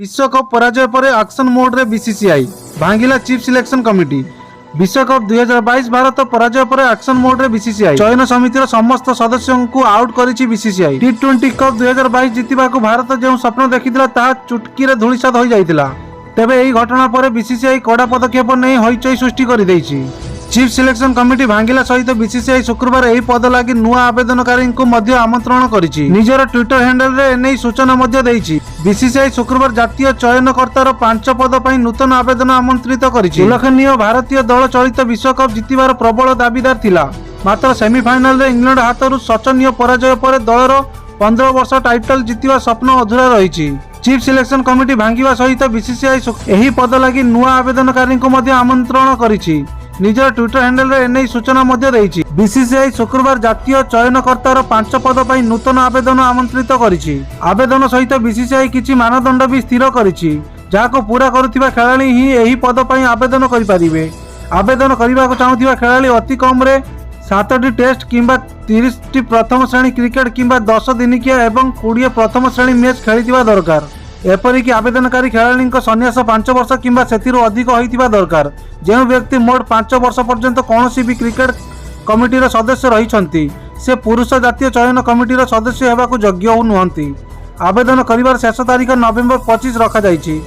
विश्वकप पराजय पर एक्शन मोड रे बीसीसीआई भांगिला चीफ सिलेक्शन कमिटी। विश्वकप 2022 भारत पराजय पर एक्शन मोड रे बीसीसीआई चयन समितिर समस्त सदस्यों को आउट करिछि बीसीसीआई। टी20 कप 2022 जीतिबा को भारत जो स्वप्न देखिथिला ताहा चुटकी रे धूलिसात हो जाइतिला। तेबे एही घटना पर बीसीसीआई कड़ा पदक्षेप नै होइचई सृष्टि करि दैछि। चीफ सिलेक्शन कमिटी भांगिला सहित बीसीसीआई शुक्रवार एही पद लागि नुआ आवेदनकारी को मध्य आमंत्रण करिछि। निजर ट्विटर हैंडल रे एनै सूचना मध्य दैछि। बीसीसीआई शुक्रवार जातीय चयनकर्तार 5 पद पर नूतन आवेदन आमंत्रित करिछि। उल्लेखनीय भारतीय दल चलित विश्वकप जीतिबार प्रबल दाबीदार थिला, मात्र सेमीफाइनल रे इंग्लैंड हाथरू शोचनीय पराजय पर दलर 15 वर्ष टाइटल जीतिबा स्वप्न अधूरा रहिछि। चीफ सिलेक्शन कमिटी भांगिबा सहित बीसीसीआई एही पद लागि नुआ आवेदनकारी को मध्य आमंत्रण करिछि। निजर ट्विटर हैंडल रे एनै सूचना मध्य दैछि। बीसीसीआई शुक्रवार जातीय चयनकर्तार 5 पद पर नूतन आवेदन आमंत्रित करिछि। आवेदन सहित बीसीसीआई किछि मानदंड भी स्थिर करिछि, जाको पूरा करुथिबा खेलाड़ी ही एही पद पर आवेदन करि परिबे। आवेदन करबाक चाहुथिबा खेलाड़ी अति कम रे 7टी टेस्ट किंबा 30टी प्रथम श्रेणी क्रिकेट किंबा 10 दिनिकिया एवं 20 प्रथम श्रेणी मैच खेलिथिबा दरकार। एपरिक आवेदनकारी खेलाड़ी सन्यास 5 वर्ष किंबा सेथिरु अधिक होइथिबा दरकार। जो व्यक्ति मोट 5 वर्ष पर्यंत कौनसी भी क्रिकेट कमिटीर सदस्य रहिछंती से पुरुष जातीय चयन कमिटीर सदस्य हेबाकू योग्य नुहंती। आवेदन करिवार शेष तारीख नवेम्बर 25 रखा जाइछि।